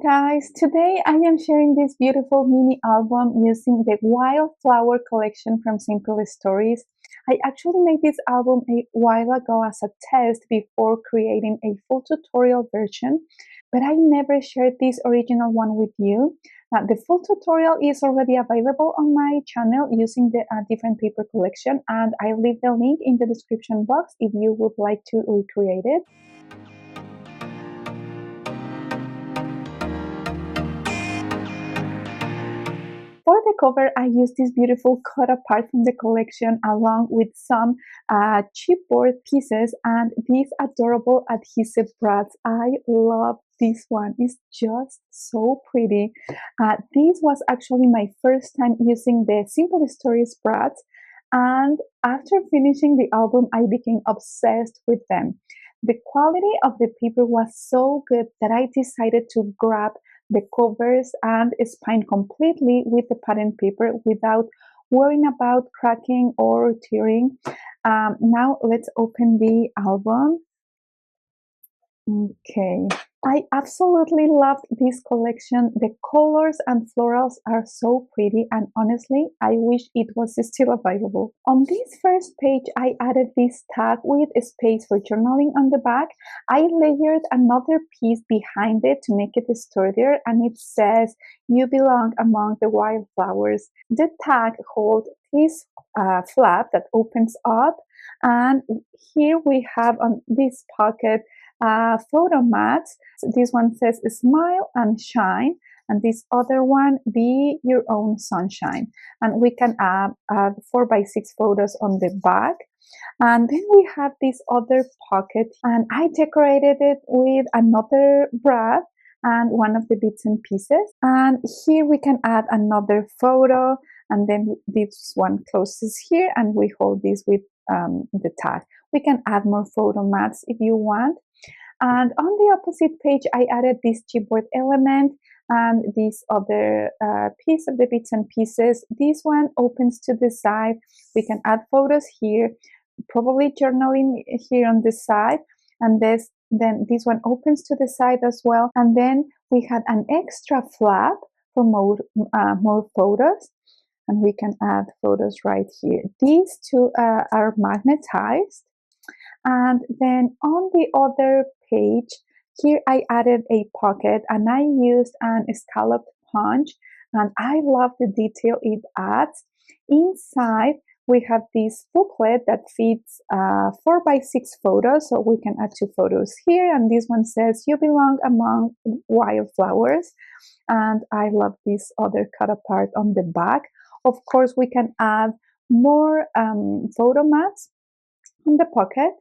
guys, today I am sharing this beautiful mini album using the Wildflower collection from Simple Stories. I actually made this album a while ago as a test before creating a full tutorial version, but I never shared this original one with you. The full tutorial is already available on my channel using the different paper collection, and I'll leave the link in the description box if you would like to recreate it. For the cover, I used this beautiful cut apart from the collection along with some chipboard pieces and these adorable adhesive brads. I love this one. It's just so pretty. This was actually my first time using the Simple Stories brads, and after finishing the album, I became obsessed with them. The quality of the paper was so good that I decided to grab the covers and spine completely with the pattern paper without worrying about cracking or tearing. Now let's open the album. Okay, I absolutely loved this collection. The colors and florals are so pretty, and honestly, I wish it was still available. On this first page, I added this tag with a space for journaling on the back. I layered another piece behind it to make it sturdier, and it says, "You belong among the wildflowers." The tag holds this flap that opens up, and here we have on this pocket photo mats. So this one says "Smile and Shine," and this other one, "Be Your Own Sunshine." And we can add 4x6 photos on the back. And then we have this other pocket, and I decorated it with another brad and one of the bits and pieces. And here we can add another photo, and then this one closes here, and we hold this with the tag. We can add more photo mats if you want. And on the opposite page, I added this chipboard element and this other piece of the bits and pieces. This one opens to the side. We can add photos here, probably journaling here on the side. And then this one opens to the side as well. And then we had an extra flap for more photos. And we can add photos right here. These two are magnetized. And then on the other page, here I added a pocket and I used an scalloped punch, and I love the detail it adds. Inside, we have this booklet that fits 4x6 photos, so we can add 2 photos here, and this one says, "You belong among wildflowers." And I love this other cut apart on the back. Of course, we can add more photo mats on the pocket.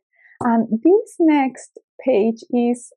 And this next page is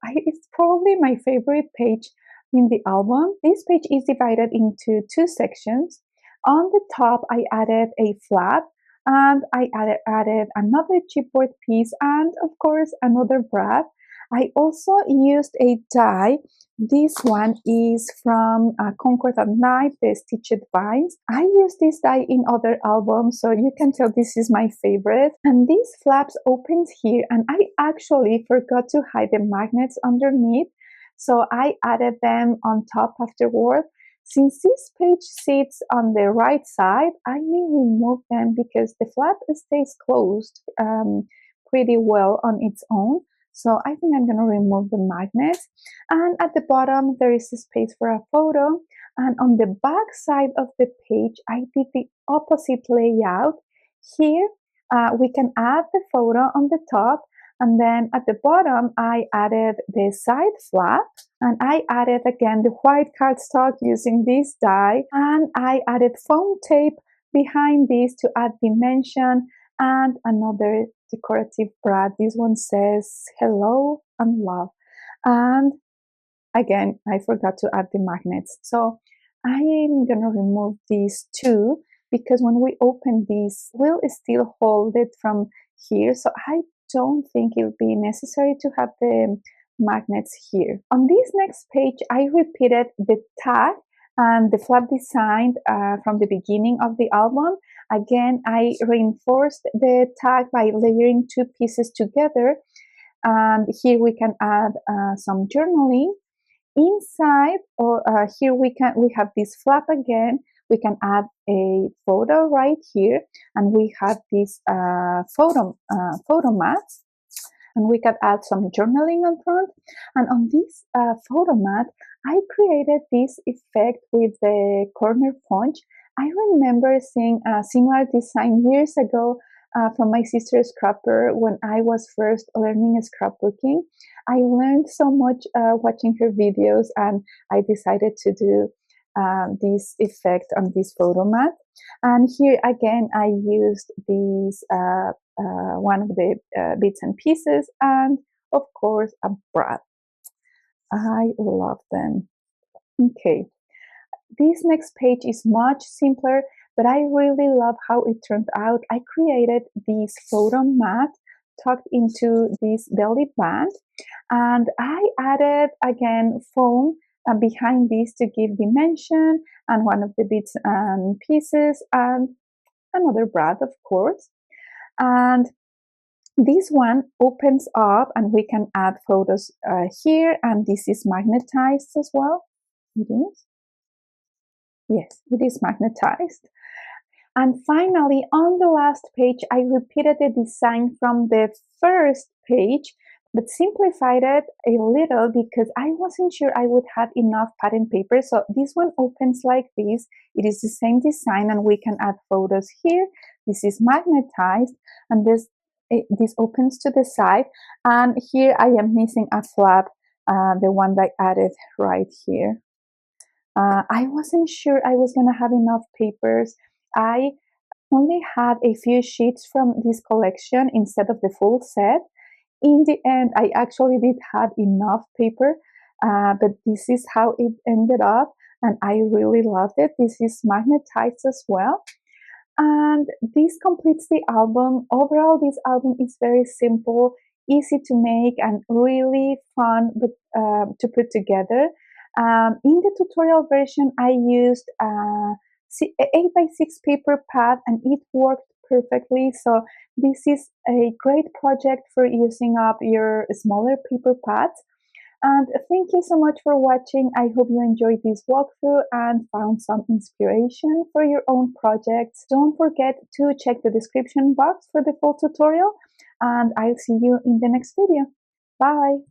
probably my favorite page in the album. This page is divided into 2 sections. On the top, I added a flap, and I added another chipboard piece, and of course another brad. I also used a die. This one is from Concord at Night, the Stitched Vines. I used this die in other albums, so you can tell this is my favorite. And these flaps opens here, and I actually forgot to hide the magnets underneath, so I added them on top afterward. Since this page sits on the right side, I may remove them because the flap stays closed pretty well on its own. So I think I'm going to remove the magnets. And at the bottom, there is a space for a photo. And on the back side of the page, I did the opposite layout. Here, we can add the photo on the top. And then at the bottom, I added the side flap. And I added again the white cardstock using this die. And I added foam tape behind this to add dimension, and another decorative brad. This one says "Hello and Love." And again, I forgot to add the magnets. So I am going to remove these two because when we open this, we'll still hold it from here. So I don't think it'll be necessary to have the magnets here. On this next page, I repeated the tag and the flap design from the beginning of the album. Again, I reinforced the tag by layering 2 pieces together. And here we can add some journaling. inside, or here we have this flap again. We can add a photo right here, and we have this photo mats, and we can add some journaling on front. And on this photo mat, I created this effect with the corner punch. I remember seeing a similar design years ago from my sister's scrapper when I was first learning scrapbooking. I learned so much watching her videos, and I decided to do this effect on this photo mat. And here again, I used these one of the bits and pieces, and of course a brad. I love them. Okay, this next page is much simpler, but I really love how it turned out. I created this photo mat tucked into this belly band, and I added again foam behind this to give dimension, and one of the bits and pieces, and another brad, of course. And this one opens up, and we can add photos here, and this is magnetized as well. It is. Yes, it is magnetized. And finally, on the last page, I repeated the design from the first page, but simplified it a little because I wasn't sure I would have enough pattern paper. So this one opens like this. It is the same design, and we can add photos here. This is magnetized, and this opens to the side. And here I am missing a flap, the one that I added right here. I wasn't sure I was going to have enough papers. I only had a few sheets from this collection instead of the full set. In the end, I actually did have enough paper, but this is how it ended up, and I really loved it. This is magnetized as well. And this completes the album. Overall, this album is very simple, easy to make, and really fun to put together. In the tutorial version, I used 8x6 paper pad, and it worked perfectly. So this is a great project for using up your smaller paper pads. And thank you so much for watching. I hope you enjoyed this walkthrough and found some inspiration for your own projects. Don't forget to check the description box for the full tutorial, and I'll see you in the next video. Bye!